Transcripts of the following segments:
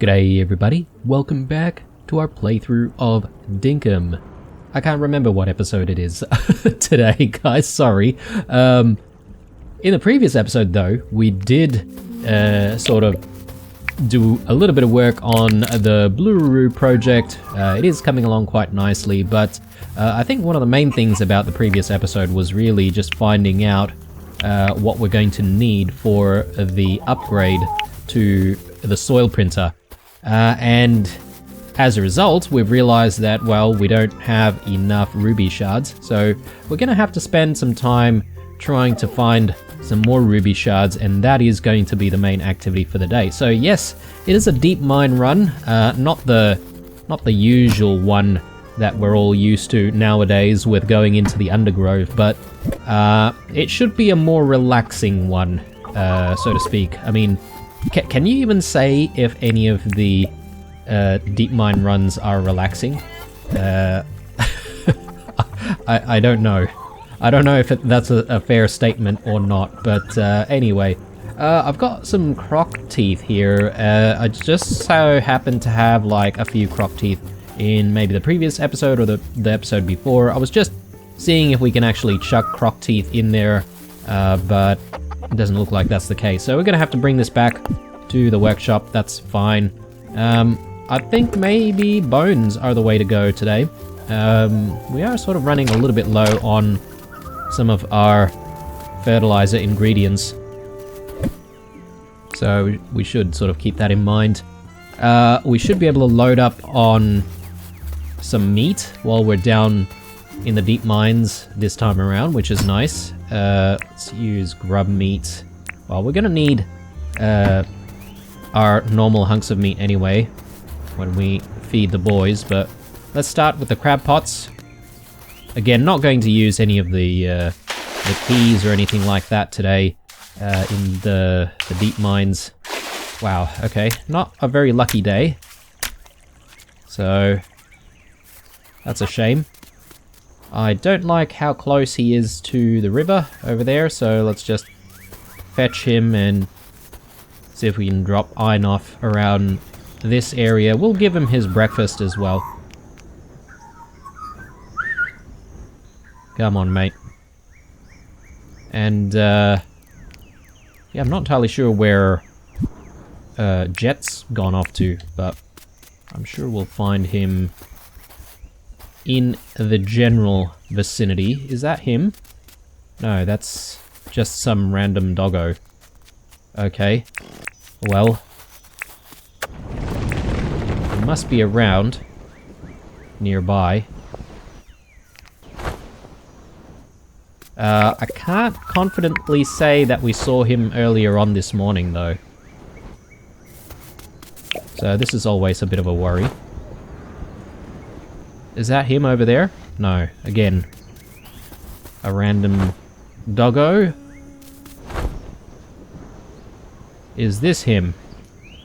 G'day everybody, welcome back to our playthrough of Dinkum. I can't remember what episode it is today, guys, sorry. In the previous episode though, we did sort of do a little bit of work on the Blue project. It is coming along quite nicely, but I think one of the main things about the previous episode was really just finding out what we're going to need for the upgrade to the soil printer. And as a result, we've realized that, well, we don't have enough ruby shards, so we're going to have to spend some time trying to find some more ruby shards, and that is going to be the main activity for the day. So yes, it is a deep mine run, not the usual one that we're all used to nowadays with going into the undergrowth, but it should be a more relaxing one, so to speak. I mean, can you even say if any of the deep mine runs are relaxing? I don't know. I don't know if that's a fair statement or not, but anyway. I've got some croc teeth here. I just so happen to have like a few croc teeth in maybe the previous episode or the episode before. I was just seeing if we can actually chuck croc teeth in there, but it doesn't look like that's the case. So we're gonna have to bring this back to the workshop. That's fine. I think maybe bones are the way to go today. We are sort of running a little bit low on some of our fertilizer ingredients, so we should sort of keep that in mind. We should be able to load up on some meat while we're down in the deep mines this time around, which is nice. Let's use grub meat. Well, we're gonna need our normal hunks of meat anyway when we feed the boys, but let's start with the crab pots. Again, not going to use any of the keys or anything like that today in the deep mines. Wow, okay, not a very lucky day, so that's a shame. I don't like how close he is to the river over there, so let's just fetch him and see if we can drop iron off around this area. We'll give him his breakfast as well. Come on, mate. And, yeah, I'm not entirely sure where Jet's gone off to, but I'm sure we'll find him in the general vicinity. Is that him? No, that's just some random doggo. Okay. Well, he must be around nearby. I can't confidently say that we saw him earlier on this morning, though. So this is always a bit of a worry. Is that him over there? No. Again, a random doggo. Is this him?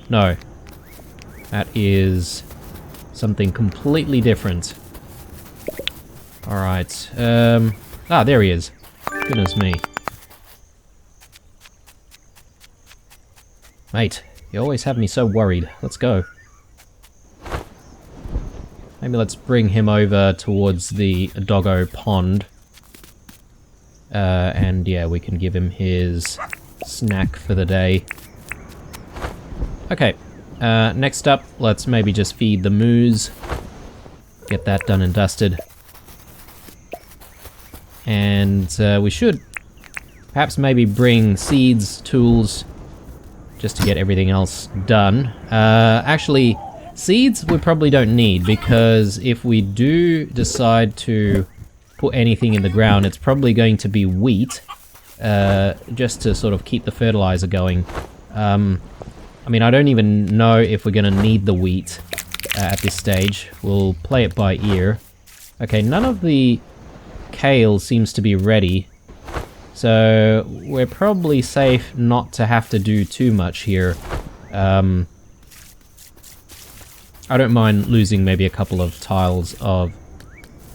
No. That is something completely different. Alright. Ah, there he is. Goodness me. Mate, you always have me so worried. Let's go. Maybe let's bring him over towards the doggo pond. And yeah, we can give him his snack for the day. Okay, next up, let's maybe just feed the moose. Get that done and dusted. And we should perhaps maybe bring seeds, tools, just to get everything else done. Actually, seeds we probably don't need, because if we do decide to put anything in the ground, it's probably going to be wheat, just to sort of keep the fertilizer going. I mean, I don't even know if we're going to need the wheat at this stage. We'll play it by ear. Okay, none of the kale seems to be ready, so we're probably safe not to have to do too much here. I don't mind losing maybe a couple of tiles of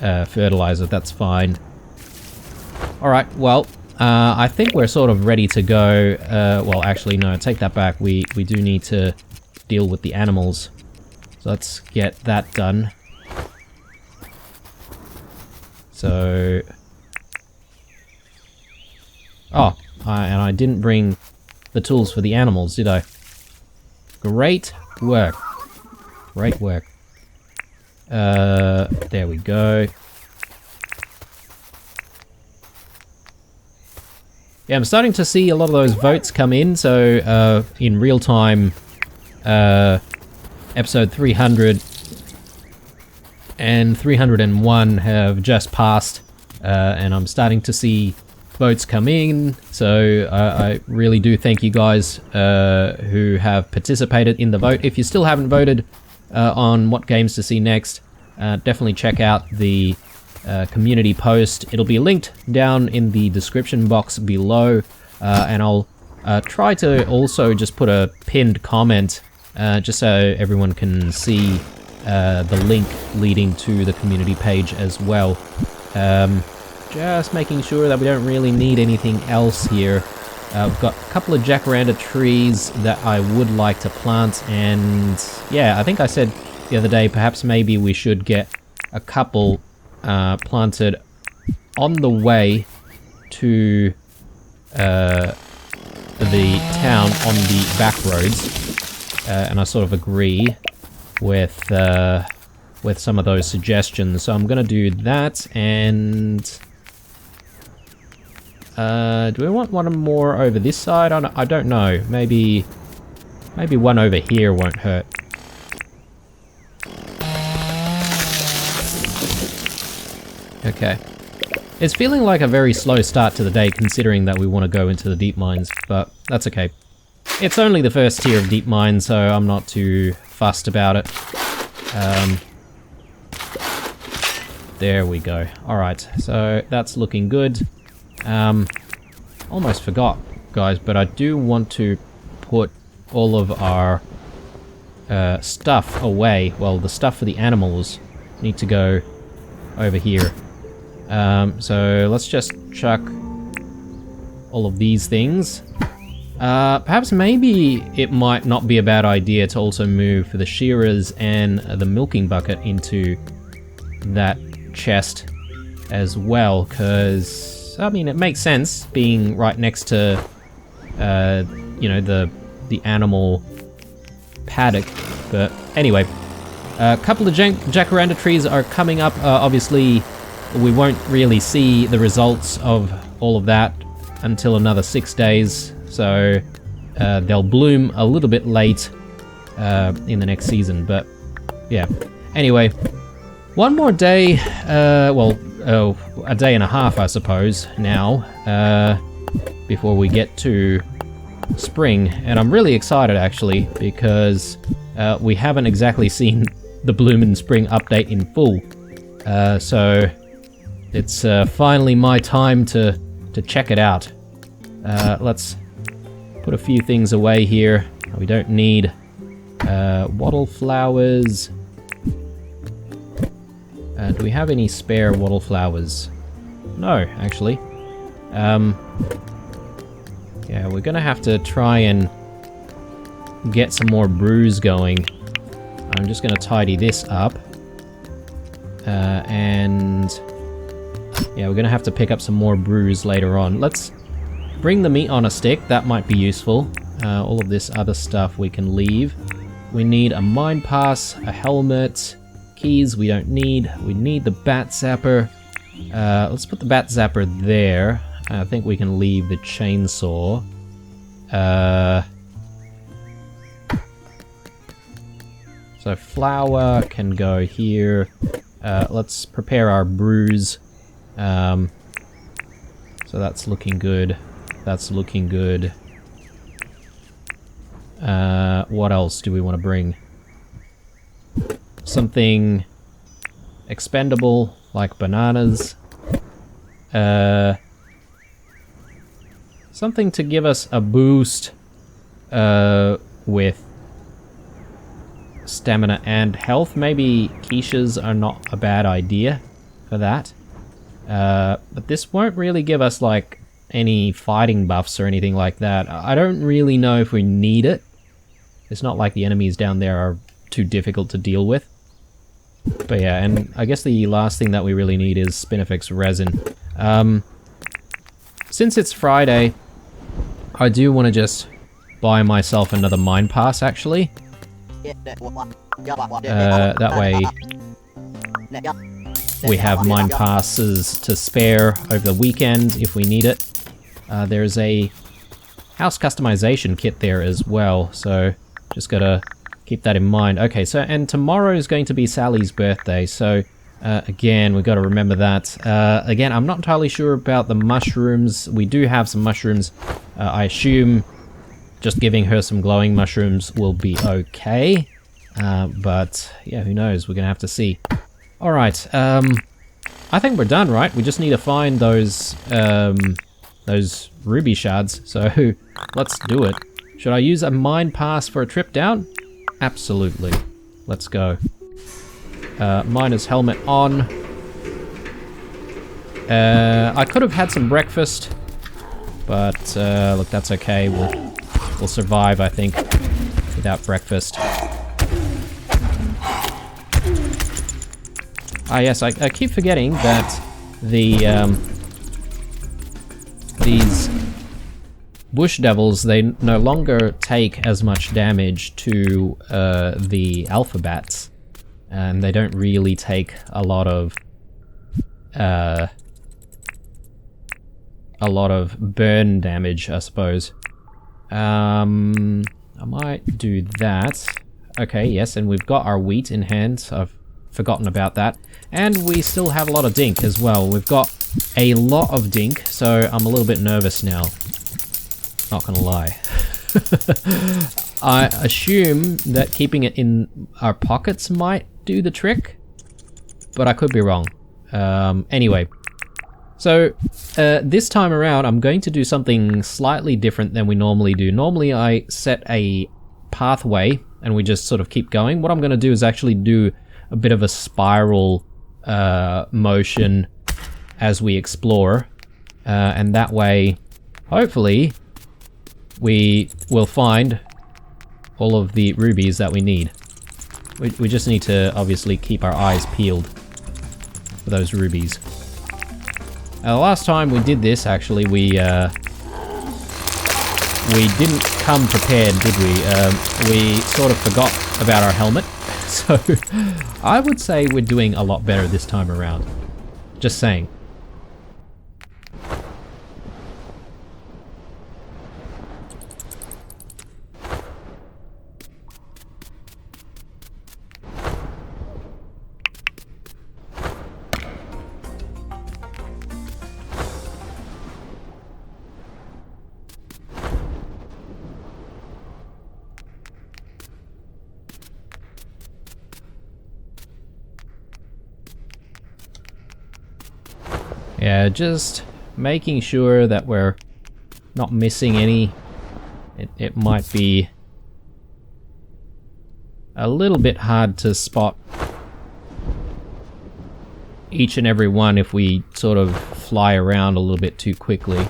fertilizer, that's fine. Alright, well, I think we're sort of ready to go. Well, actually, no, take that back. We do need to deal with the animals. So let's get that done. So... Oh, and I didn't bring the tools for the animals, did I? Great work. Great work. There we go. Yeah, I'm starting to see a lot of those votes come in, so in real time, episode 300 and 301 have just passed, and I'm starting to see votes come in, so I really do thank you guys who have participated in the vote. If you still haven't voted on what games to see next, definitely check out the community post. It'll be linked down in the description box below, and I'll try to also just put a pinned comment just so everyone can see the link leading to the community page as well. Just making sure that we don't really need anything else here. We've got a couple of jacaranda trees that I would like to plant, and yeah, I think I said the other day perhaps maybe we should get a couple planted on the way to the town on the back roads, and I sort of agree with some of those suggestions. So I'm gonna do that, and do we want one more over this side? I don't know. Maybe one over here won't hurt. Okay. It's feeling like a very slow start to the day considering that we want to go into the deep mines, but that's okay. It's only the first tier of deep mines, so I'm not too fussed about it. There we go. Alright, so that's looking good. Almost forgot, guys, but I do want to put all of our stuff away. Well, the stuff for the animals need to go over here. So let's just chuck all of these things. Perhaps maybe it might not be a bad idea to also move the shearers and the milking bucket into that chest as well, because I mean it makes sense being right next to you know, the animal paddock. But anyway, a couple of jacaranda trees are coming up. Obviously we won't really see the results of all of that until another 6 days, so they'll bloom a little bit late in the next season, but yeah. Anyway, one more day, well, a day and a half I suppose now, before we get to spring, and I'm really excited actually, because we haven't exactly seen the Bloom in Spring update in full, so it's finally my time to check it out. Let's put a few things away here. We don't need wattle flowers. Do we have any spare wattle flowers? No, actually. Yeah, we're gonna have to try and get some more brews going. I'm just gonna tidy this up. And yeah, we're gonna have to pick up some more brews later on. Let's bring the meat on a stick, that might be useful. All of this other stuff we can leave. We need a mine pass, a helmet, keys we don't need. We need the bat zapper. Let's put the bat zapper there. I think we can leave the chainsaw. So flour can go here. Let's prepare our brews. So that's looking good. That's looking good. What else do we want to bring? Something expendable, like bananas. Something to give us a boost with stamina and health. Maybe quiches are not a bad idea for that. But this won't really give us like any fighting buffs or anything like that. I don't really know if we need it. It's not like the enemies down there are too difficult to deal with. But yeah, and I guess the last thing that we really need is Spinifex resin. Since it's Friday, I do want to just buy myself another mine pass, actually. That way we have mine passes to spare over the weekend if we need it. There's a house customization kit there as well, so just gotta keep that in mind. Okay, so, and tomorrow is going to be Sally's birthday, so again, we've got to remember that. Again, I'm not entirely sure about the mushrooms. We do have some mushrooms. I assume just giving her some glowing mushrooms will be okay. But yeah, who knows? We're gonna have to see. Alright, I think we're done, right? We just need to find those ruby shards, so let's do it. Should I use a mine pass for a trip down? Absolutely. Let's go. Miner's helmet on. I could have had some breakfast, but look, that's okay. We'll survive, I think, without breakfast. Ah, yes, I keep forgetting that the these bush devils, they no longer take as much damage to the alpha bats, and they don't really take a lot of burn damage, I suppose. I might do that. Okay, yes, and we've got our wheat in hand. I've forgotten about that. And we still have a lot of dink as well. We've got a lot of dink, so I'm a little bit nervous now. Not gonna lie. I assume that keeping it in our pockets might do the trick, but I could be wrong. Anyway, so this time around I'm going to do something slightly different than we normally do. Normally I set a pathway and we just sort of keep going. What I'm going to do is actually do a bit of a spiral motion as we explore, and that way hopefully we will find all of the rubies that we need. We just need to obviously keep our eyes peeled for those rubies. The last time we did this, actually, we didn't come prepared, did we? We sort of forgot about our helmet. So I would say we're doing a lot better this time around. Just saying. Yeah, just making sure that we're not missing any. It might be a little bit hard to spot each and every one if we sort of fly around a little bit too quickly.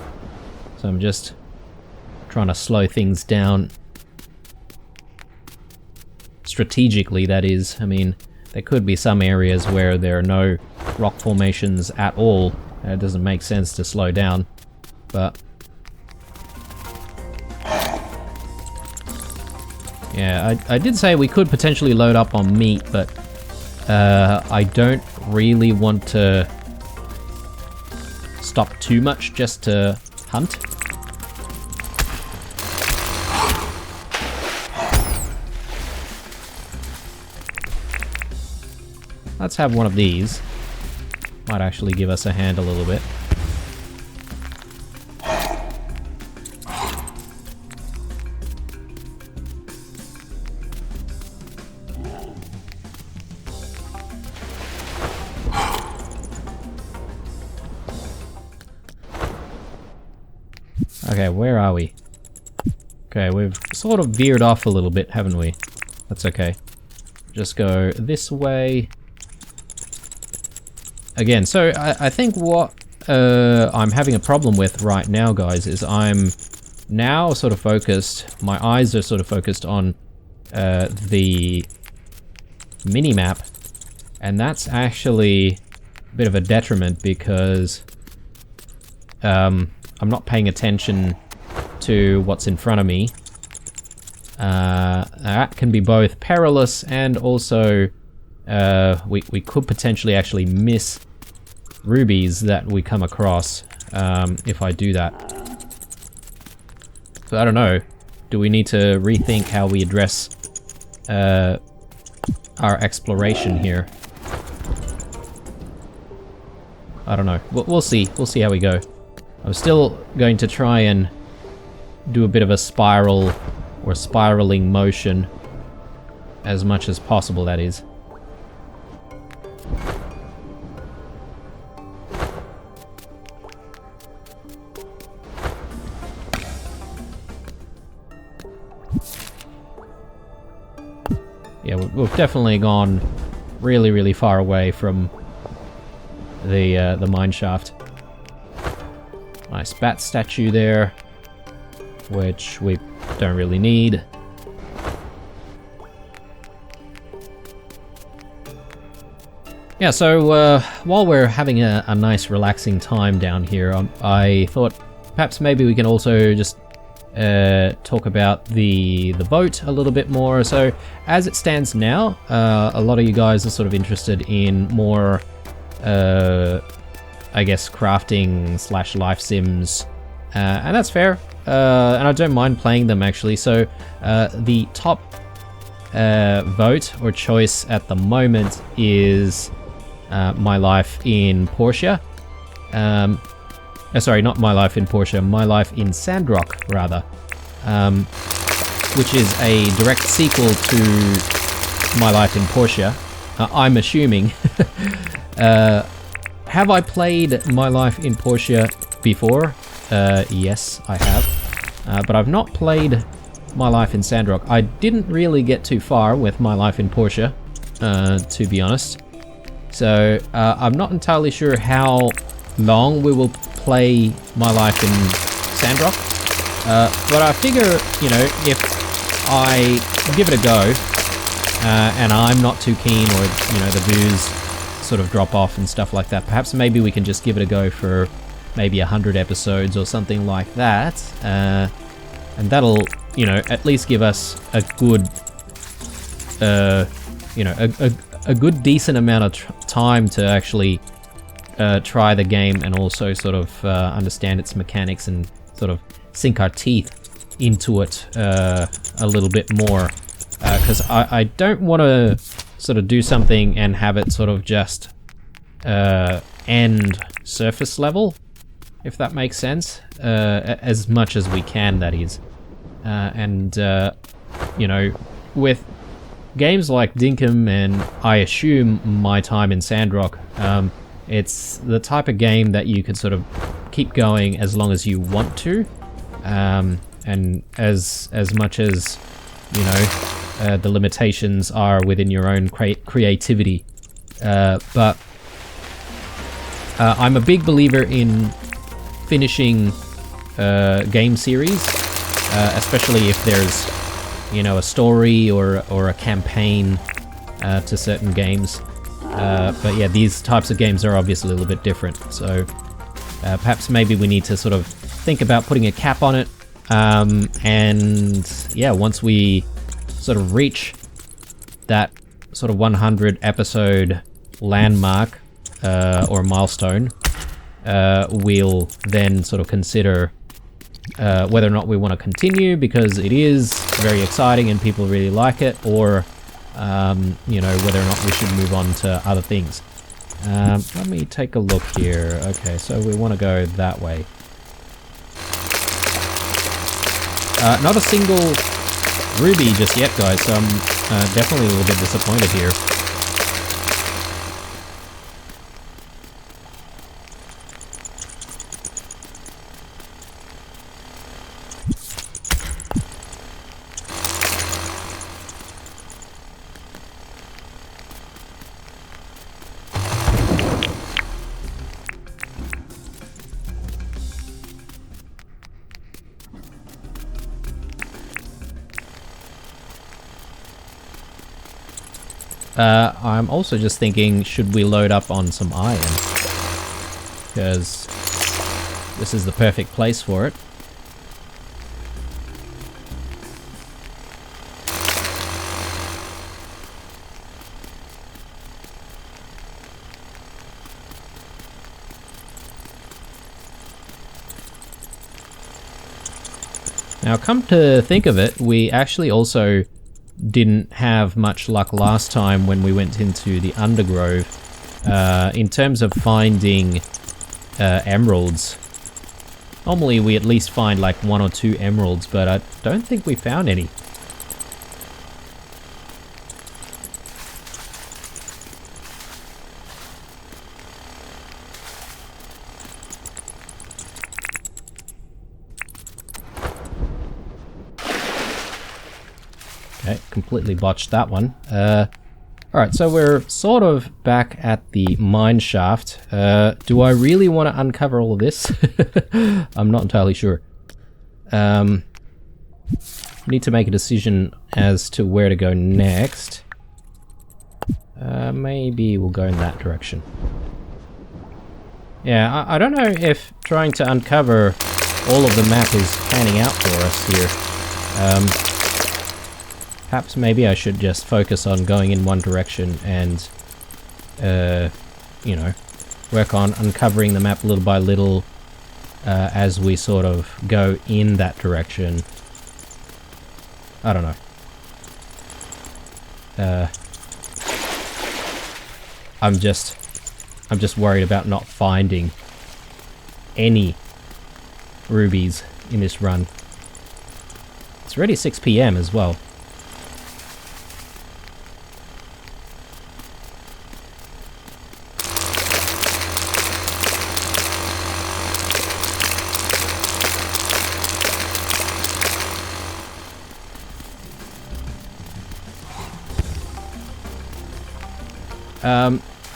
So I'm just trying to slow things down. Strategically, that is. I mean, there could be some areas where there are no rock formations at all. It doesn't make sense to slow down, but yeah, I did say we could potentially load up on meat, but I don't really want to stop too much just to hunt. Let's have one of these. Might actually give us a hand a little bit. Okay, where are we? Okay, we've sort of veered off a little bit, haven't we? That's okay. Just go this way. Again, so I think what I'm having a problem with right now, guys, is I'm now sort of focused, my eyes are sort of focused on the mini-map, and that's actually a bit of a detriment because I'm not paying attention to what's in front of me. That can be both perilous and also we could potentially actually miss rubies that we come across if I do that. So I don't know. Do we need to rethink how we address our exploration here? I don't know. We'll see. We'll see how we go. I'm still going to try and do a bit of a spiral or spiraling motion as much as possible, that is. Yeah, we've definitely gone really, really far away from the mine shaft. Nice bat statue there, which we don't really need. Yeah, so while we're having a nice relaxing time down here, I thought perhaps maybe we can also just talk about the boat a little bit more. So as it stands now, a lot of you guys are sort of interested in more I guess crafting / life sims, and that's fair, and I don't mind playing them actually. So the top vote or choice at the moment is My Life in Portia. Sorry, not My Life in Portia, My Life in Sandrock, rather, which is a direct sequel to My Life in Portia, I'm assuming. Have I played My Life in Portia before? Yes, I have. But I've not played My Life in Sandrock. I didn't really get too far with My Life in Portia, to be honest. So I'm not entirely sure how long we will play My Life in Sandrock. But I figure, you know, if I give it a go, and I'm not too keen, or, you know, the views sort of drop off and stuff like that, perhaps maybe we can just give it a go for maybe 100 episodes or something like that, and that'll, you know, at least give us a good, you know, a good decent amount of time to actually try the game and also sort of understand its mechanics and sort of sink our teeth into it a little bit more, because I don't want to sort of do something and have it sort of just end surface level, if that makes sense, as much as we can, that is. And you know, with games like Dinkum and I assume My Time in Sandrock, it's the type of game that you could sort of keep going as long as you want to, and as much as, you know, the limitations are within your own creativity. But I'm a big believer in finishing game series, especially if there's, you know, a story or a campaign to certain games. But yeah, these types of games are obviously a little bit different. So perhaps maybe we need to sort of think about putting a cap on it. And yeah, once we sort of reach that sort of 100 episode landmark or milestone, we'll then sort of consider whether or not we want to continue, because it is very exciting and people really like it, or you know, whether or not we should move on to other things. Let me take a look here. Okay, so we want to go that way. Not a single ruby just yet, guys, so I'm definitely a little bit disappointed here. I'm also just thinking, should we load up on some iron? Because this is the perfect place for it. Now, come to think of it, we actually also didn't have much luck last time when we went into the undergrove in terms of finding emeralds. Normally we at least find like 1 or 2 emeralds, but I don't think we found any. Okay, completely botched that one. Alright, so we're sort of back at the mine shaft. Do I really want to uncover all of this? I'm not entirely sure. Need to make a decision as to where to go next. Maybe we'll go in that direction. Yeah, I don't know if trying to uncover all of the map is panning out for us here. Perhaps maybe I should just focus on going in one direction and, you know, work on uncovering the map little by little as we sort of go in that direction. I don't know. I'm just worried about not finding any rubies in this run. It's already 6 PM as well.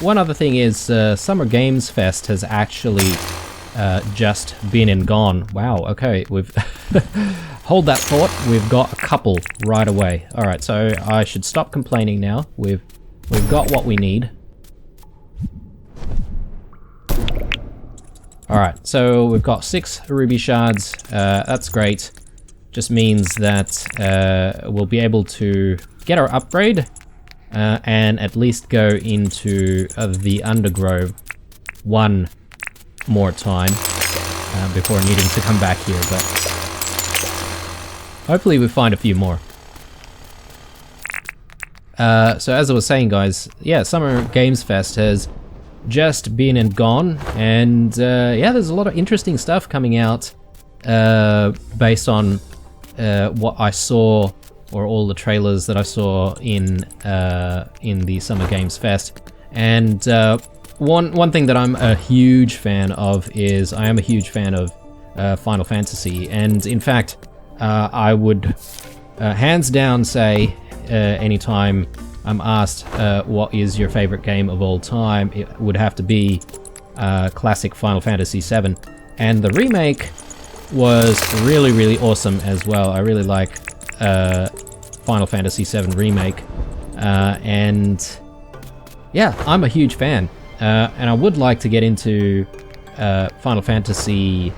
One other thing is Summer Games Fest has actually just been and gone. Wow, okay, we've... Hold that thought, we've got a couple right away. Alright, so I should stop complaining now. We've got what we need. Alright, so we've got 6 ruby shards. That's great. Just means that we'll be able to get our upgrade. And at least go into the undergrove one more time before needing to come back here, but hopefully we find a few more. So as I was saying, guys, yeah, Summer Games Fest has just been and gone, and yeah, there's a lot of interesting stuff coming out based on what I saw, or all the trailers that I saw in the Summer Games Fest. And one thing that I'm a huge fan of is I am a huge fan of Final Fantasy, and in fact I would hands down say anytime I'm asked what is your favorite game of all time, it would have to be classic Final Fantasy VII. And the remake was really, really awesome as well. I really like Final Fantasy VII Remake, and yeah, I'm a huge fan, and I would like to get into Final Fantasy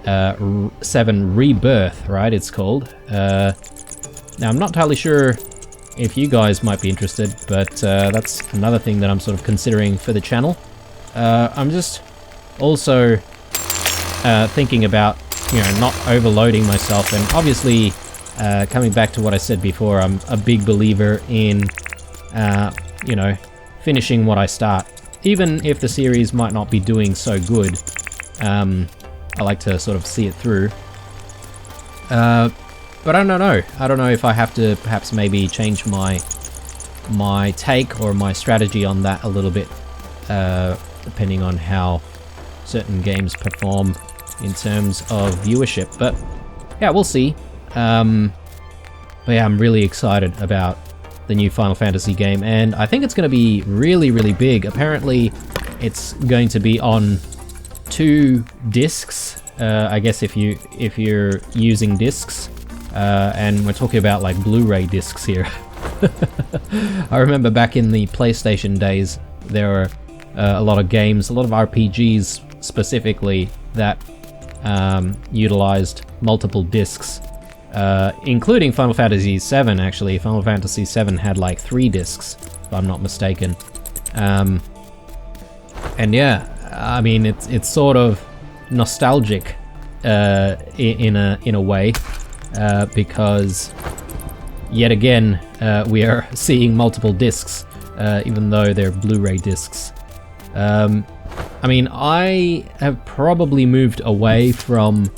VII Rebirth, right, it's called. Now I'm not entirely sure if you guys might be interested, but that's another thing that I'm sort of considering for the channel. I'm just also thinking about, you know, not overloading myself, and obviously coming back to what I said before, I'm a big believer in, you know, finishing what I start. Even if the series might not be doing so good, I like to sort of see it through. But I don't know. I don't know if I have to perhaps maybe change my take or my strategy on that a little bit, depending on how certain games perform in terms of viewership. But yeah, we'll see. But yeah, I'm really excited about the new Final Fantasy game, and I think it's going to be really, really big. Apparently, it's going to be on 2 discs. I guess if you're using discs, and we're talking about like Blu-ray discs here. I remember back in the PlayStation days, there were a lot of games, a lot of RPGs specifically, that utilized multiple discs, including Final Fantasy VII, actually. Final Fantasy VII had like 3 discs, if I'm not mistaken. And yeah, I mean, it's sort of nostalgic in a way, because yet again we are seeing multiple discs, even though they're Blu-ray discs. I mean, I have probably moved away from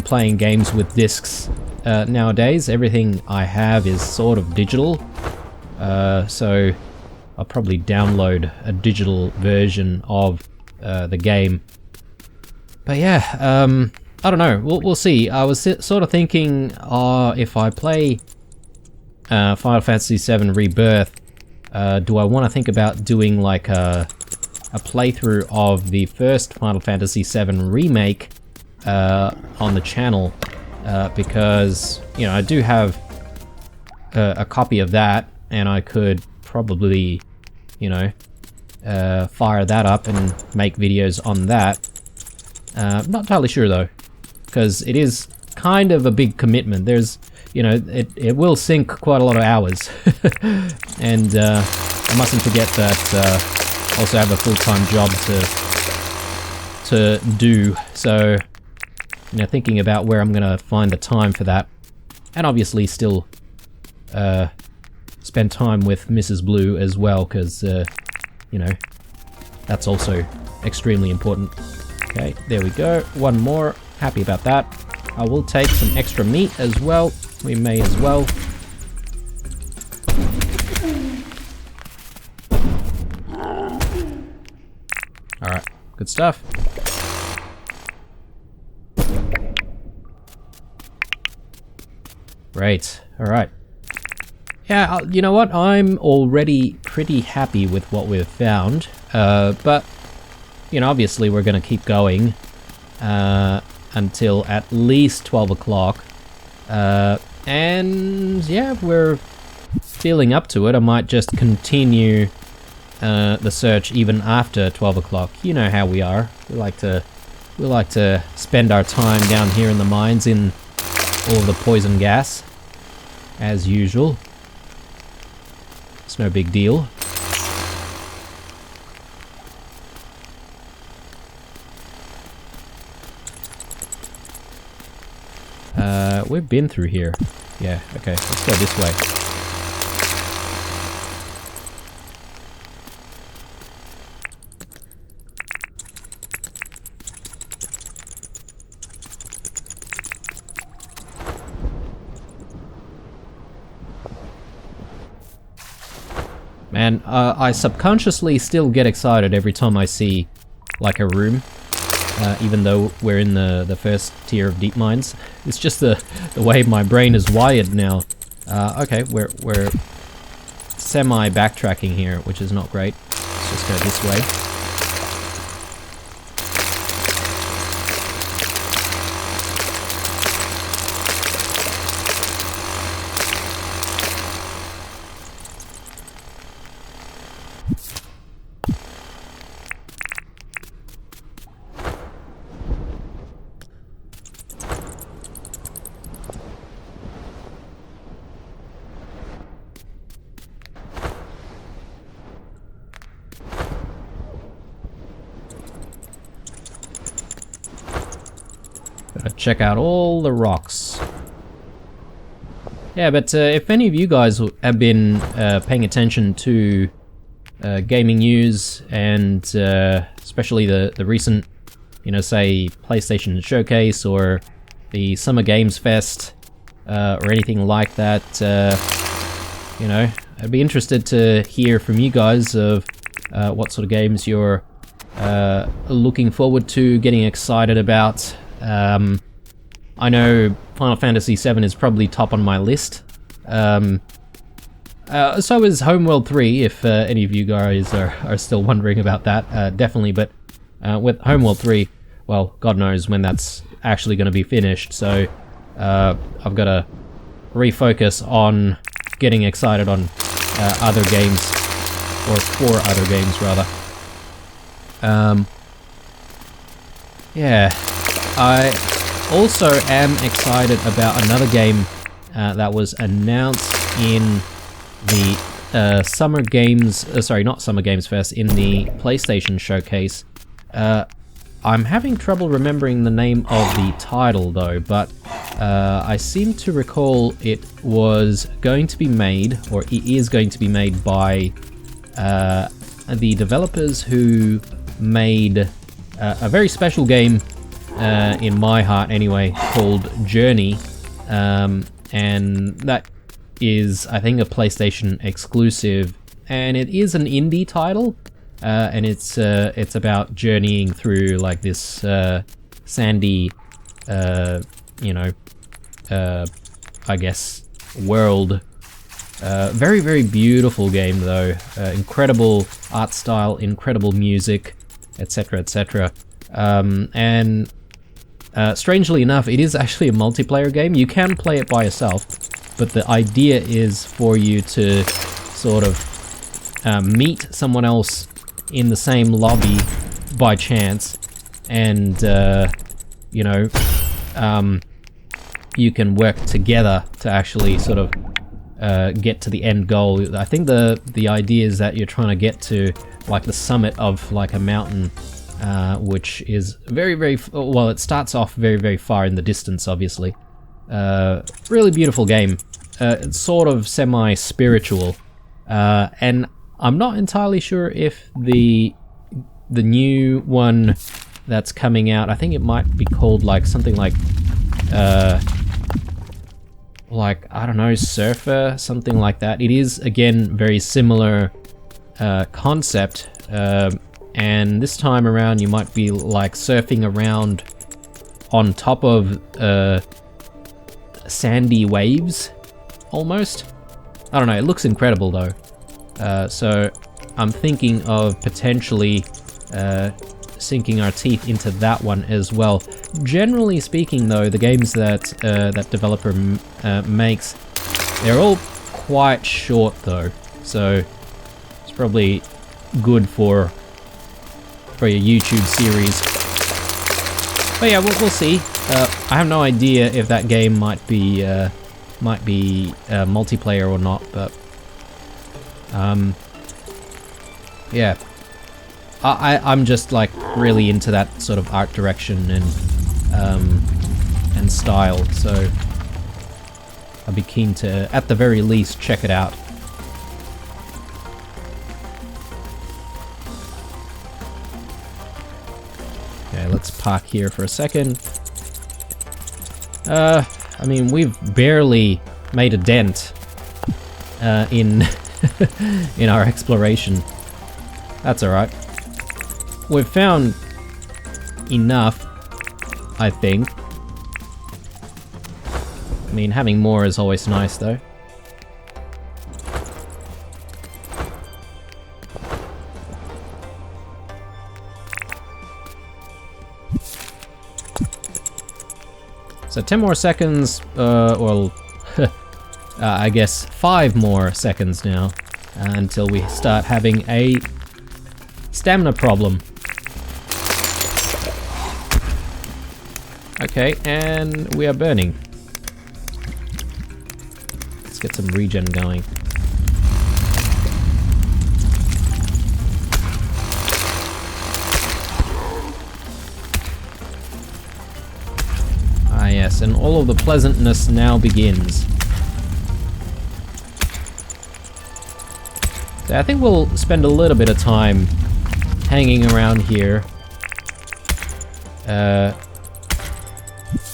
playing games with discs nowadays. Everything I have is sort of digital, so I'll probably download a digital version of the game. But yeah, I don't know. We'll see. I was sort of thinking, if I play Final Fantasy VII Rebirth, do I want to think about doing like a playthrough of the first Final Fantasy VII Remake on the channel? Because, you know, I do have a copy of that, and I could probably, you know, fire that up and make videos on that. Not entirely sure though, because it is kind of a big commitment. There's, you know, it will sink quite a lot of hours. And I mustn't forget that I also have a full-time job to do, so, you know, thinking about where I'm gonna find the time for that, and obviously still spend time with Mrs. Blue as well, because you know, that's also extremely important. Okay, there we go. One more. Happy about that. I will take some extra meat as well. We may as well. Alright, good stuff. Great, alright. Yeah, you know what? I'm already pretty happy with what we've found. But, you know, obviously we're going to keep going until at least 12 o'clock. And yeah, we're feeling up to it. I might just continue the search even after 12 o'clock. You know how we are. We like to spend our time down here in the mines in all of the poison gas, as usual. It's no big deal. We've been through here. Yeah, okay, let's go this way. Man, I subconsciously still get excited every time I see, like, a room. Even though we're in the first tier of deep mines. It's just the way my brain is wired now. Okay, we're semi-backtracking here, which is not great. Let's just go this way. Gotta check out all the rocks. Yeah, but if any of you guys have been paying attention to gaming news, and especially the recent, you know, say PlayStation Showcase or the Summer Games Fest or anything like that, you know, I'd be interested to hear from you guys of what sort of games you're looking forward to, getting excited about. I know Final Fantasy VII is probably top on my list. So is Homeworld 3, if any of you guys are still wondering about that, definitely. But with Homeworld 3, well, God knows when that's actually going to be finished. So I've got to refocus on getting excited on other games, or for other games rather. Yeah, I also am excited about another game that was announced in the Summer Games, sorry, not Summer Games Fest, in the PlayStation Showcase. I'm having trouble remembering the name of the title though, but I seem to recall it was going to be made, or it is going to be made by the developers who made a very special game, in my heart anyway, called Journey, and that is, I think, a PlayStation exclusive, and it is an indie title. And it's about journeying through like this sandy, you know, I guess world. Very, very beautiful game though. Incredible art style, incredible music, etc., etc. And strangely enough, it is actually a multiplayer game. You can play it by yourself, but the idea is for you to sort of meet someone else in the same lobby by chance, and you know, you can work together to actually sort of get to the end goal. I think the idea is that you're trying to get to like the summit of like a mountain, which is very, very, well, it starts off very, very far in the distance, obviously. Really beautiful game. It's sort of semi-spiritual, and I'm not entirely sure if the new one that's coming out, I think it might be called like something like I don't know, Surfer, something like that. It is again very similar concept, and this time around you might be like surfing around on top of sandy waves almost. I don't know, it looks incredible though. So I'm thinking of potentially sinking our teeth into that one as well. Generally speaking though, the games that that developer makes, they're all quite short though, so it's probably good for your YouTube series. But yeah, we'll see. I have no idea if that game might be multiplayer or not, but yeah, I'm just like really into that sort of art direction and style, so I'd be keen to, at the very least, check it out. Okay, let's park here for a second. I mean, we've barely made a dent in in our exploration. That's alright. We've found enough, I think. I mean, having more is always nice though. So 10 more seconds, well, I guess 5 more seconds now, until we start having a stamina problem. Okay, and we are burning. Let's get some regen going. Ah yes, and all of the pleasantness now begins. So I think we'll spend a little bit of time hanging around here.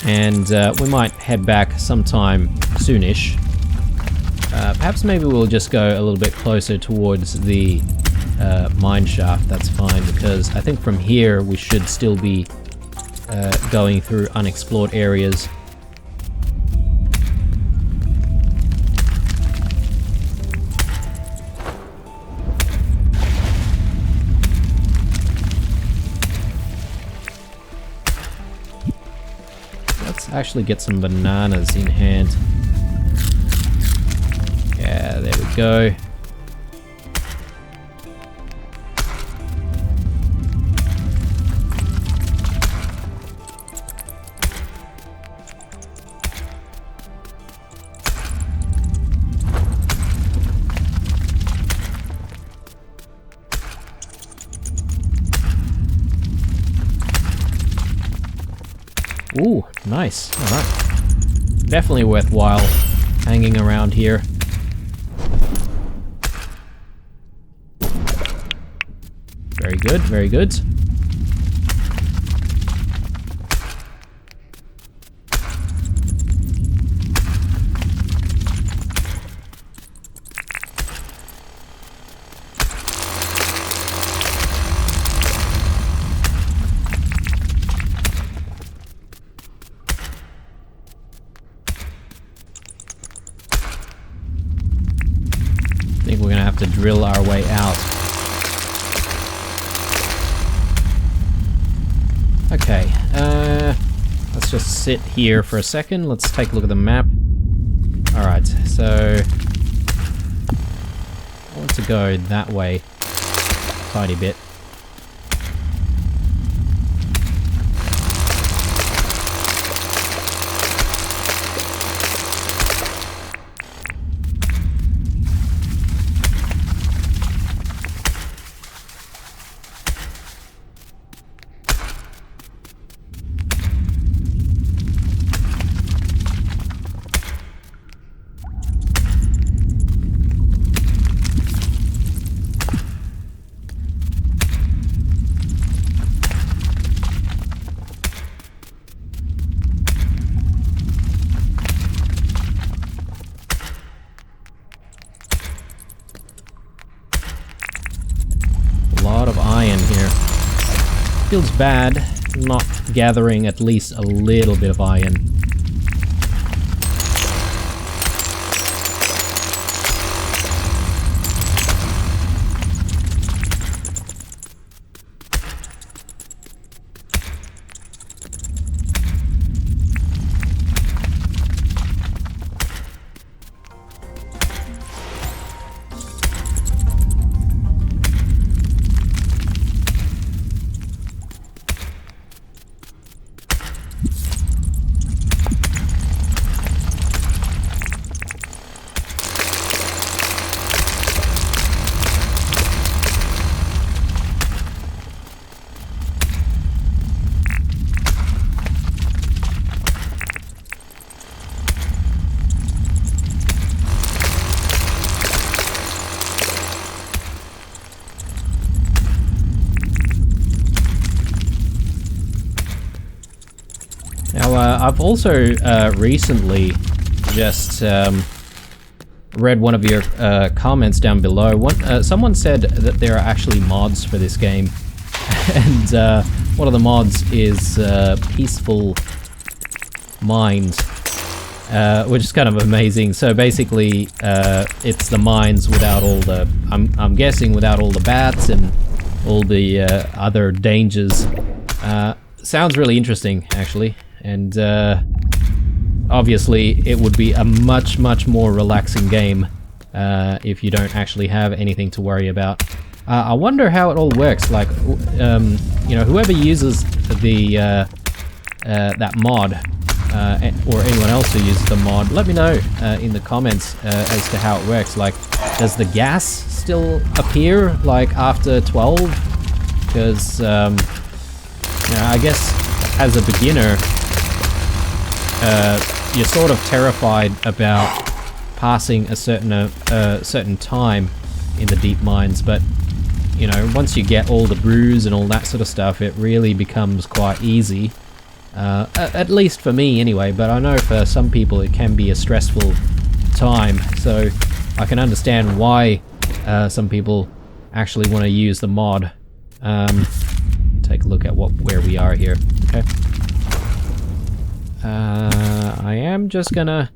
And we might head back sometime soonish. Perhaps maybe we'll just go a little bit closer towards the mine shaft. That's fine, because I think from here we should still be going through unexplored areas. Let's actually get some bananas in hand. go. Ooh, nice. Alright. Definitely worthwhile hanging around here. Very good, very good. I think we're gonna have to drill our way out. Okay, let's just sit here for a second. Let's take a look at the map. Alright, so I want to go that way a tiny bit. Lot of iron here. Feels bad not gathering at least a little bit of iron. I've also recently just read one of your comments down below. Someone said that there are actually mods for this game, and one of the mods is Peaceful Mines, which is kind of amazing. So basically, it's the mines without all the, I'm guessing without all the bats and all the other dangers. Sounds really interesting, actually. And obviously it would be a much more relaxing game if you don't actually have anything to worry about. I wonder how it all works, like, you know, whoever uses the that mod, or anyone else who uses the mod, let me know in the comments as to how it works. Like, does the gas still appear, like, after 12? Because, you know, I guess as a beginner, you're sort of terrified about passing a certain time in the deep mines, but you know, once you get all the brews and all that sort of stuff, it really becomes quite easy. At least for me anyway, but I know for some people it can be a stressful time, so I can understand why some people actually want to use the mod. Take a look at where we are here. Okay. I am just gonna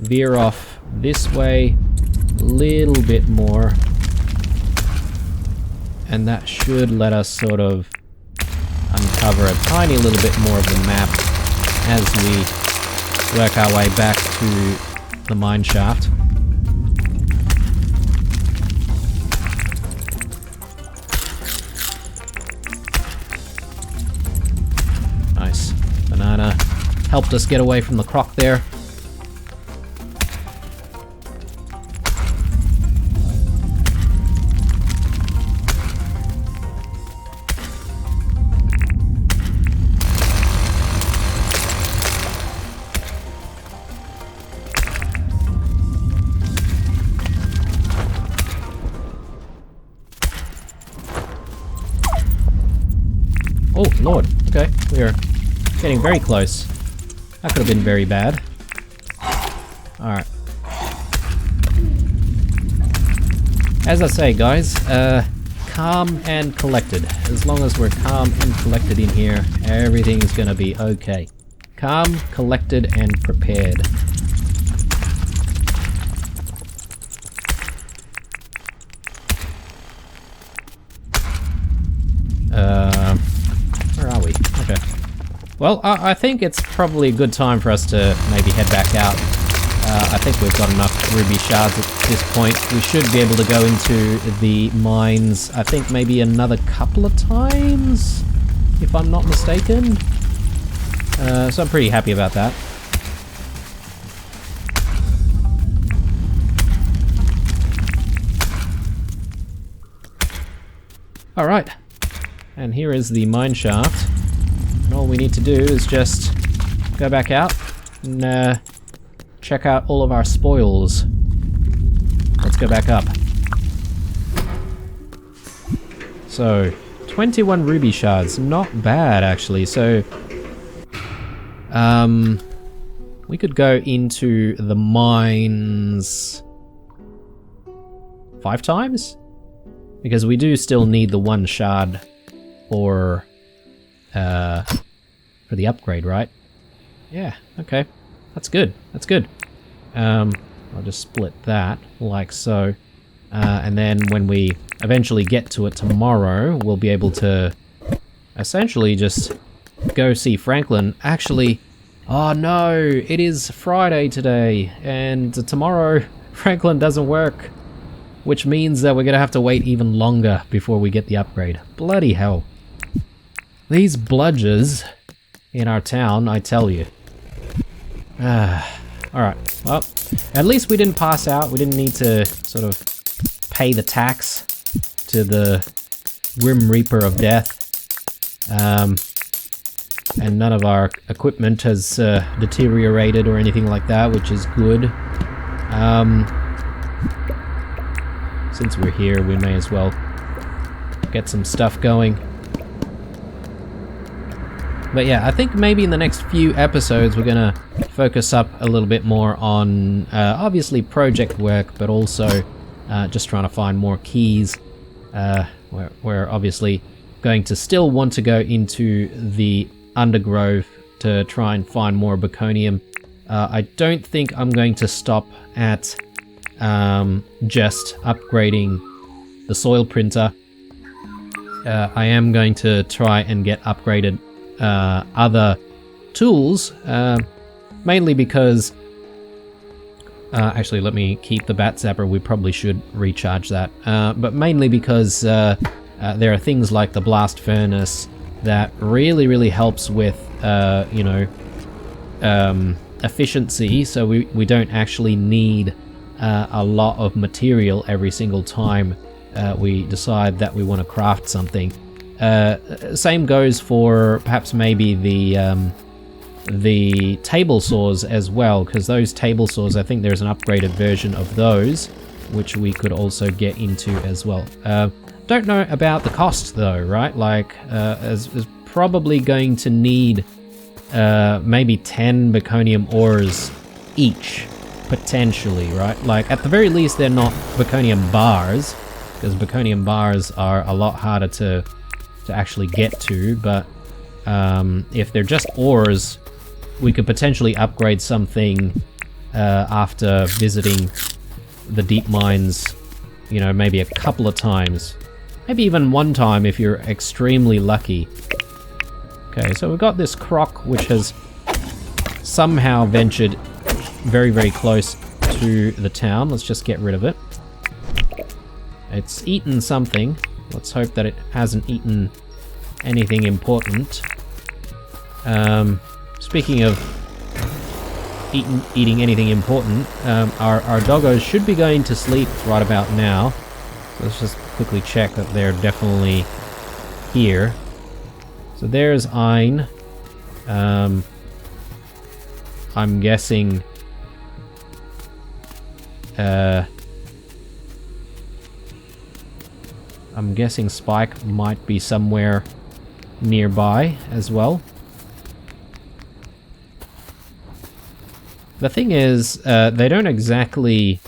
veer off this way a little bit more, and that should let us sort of uncover a tiny little bit more of the map as we work our way back to the mine shaft. helped us get away from the croc there. Oh, Lord. Okay, we are getting very close. That could have been very bad. Alright. As I say, guys, calm and collected. As long as we're calm and collected in here, everything's gonna be okay. Calm, collected, and prepared. Where are we? Okay. Well, I think it's probably a good time for us to maybe head back out. I think we've got enough ruby shards at this point. We should be able to go into the mines, I think maybe another couple of times, if I'm not mistaken. So I'm pretty happy about that. Alright. And here is the mine shaft. And all we need to do is just go back out and check out all of our spoils. Let's go back up. So, 21 ruby shards. Not bad, actually. So, we could go into the mines 5 times? Because we do still need the 1 shard for the upgrade, right? Yeah, okay. That's good. That's good. I'll just split that like so. And then when we eventually get to it tomorrow, we'll be able to essentially just go see Franklin. Actually, oh no, it is Friday today, and tomorrow Franklin doesn't work, which means that we're gonna have to wait even longer before we get the upgrade. Bloody hell. These bludgers in our town, I tell you. Alright, well, at least we didn't pass out. We didn't need to sort of pay the tax to the Grim Reaper of Death. And none of our equipment has deteriorated or anything like that, which is good. Since we're here, we may as well get some stuff going. But yeah, I think maybe in the next few episodes we're gonna focus up a little bit more on obviously project work, but also just trying to find more keys. We're obviously going to still want to go into the Undergrove to try and find more Baconium. I don't think I'm going to stop at just upgrading the soil printer. I am going to try and get upgraded other tools, mainly because actually let me keep the bat zapper. We probably should recharge that, but mainly because there are things like the blast furnace that really helps with efficiency, so we don't actually need a lot of material every single time we decide that we want to craft something. Same goes for perhaps maybe the table saws as well, because those table saws, I think there's an upgraded version of those, which we could also get into as well. Don't know about the cost though, right? Like, is probably going to need maybe 10 Baconium ores each, potentially, right? Like, at the very least, they're not Baconium bars, because Baconium bars are a lot harder to actually get to, but if they're just ores, we could potentially upgrade something after visiting the deep mines, you know, maybe a couple of times. Maybe even one time if you're extremely lucky. Okay, so we've got this croc which has somehow ventured very close to the town. Let's just get rid of it. It's eaten something. Let's hope that it hasn't eaten anything important. Speaking of eating anything important. Our doggos should be going to sleep right about now. So let's just quickly check that they're definitely here. So there's Ein. I'm guessing... I'm guessing Spike might be somewhere nearby as well. The thing is, they don't exactly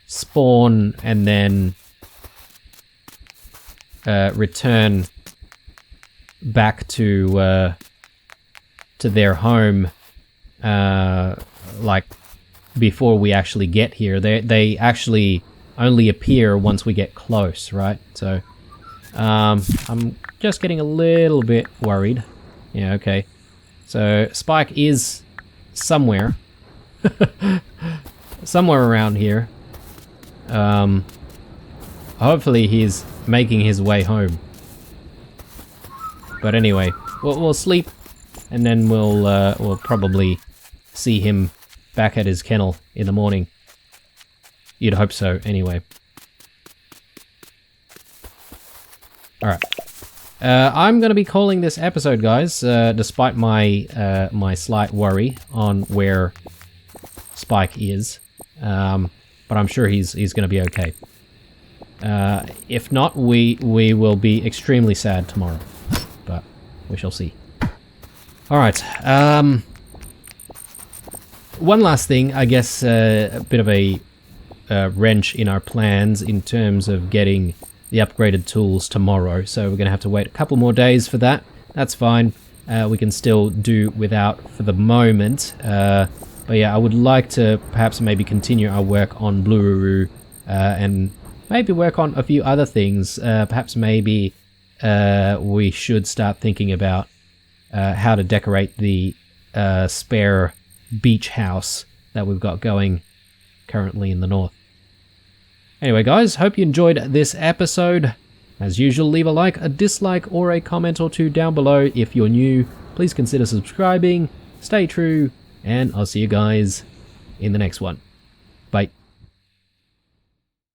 spawn and then return back to their home like before we actually get here. They actually only appear once we get close, right? So I'm just getting a little bit worried. Yeah, okay. So Spike is somewhere. Somewhere around here. Hopefully he's making his way home. But anyway, we'll sleep, and then we'll probably see him back at his kennel in the morning. You'd hope so, anyway. Alright. I'm going to be calling this episode, guys, despite my my slight worry on where Spike is. But I'm sure he's going to be okay. If not, we will be extremely sad tomorrow. But we shall see. Alright. One last thing, I guess a bit of a wrench in our plans in terms of getting the upgraded tools tomorrow. So we're going to have to wait a couple more days for that. That's fine. We can still do without for the moment. But yeah, I would like to perhaps maybe continue our work on Blue and maybe work on a few other things. Perhaps maybe we should start thinking about how to decorate the spare beach house that we've got going currently in the north. Anyway, guys, hope you enjoyed this episode. As usual, leave a like, a dislike, or a comment or two down below. If you're new, please consider subscribing. Stay true, and I'll see you guys in the next one. Bye.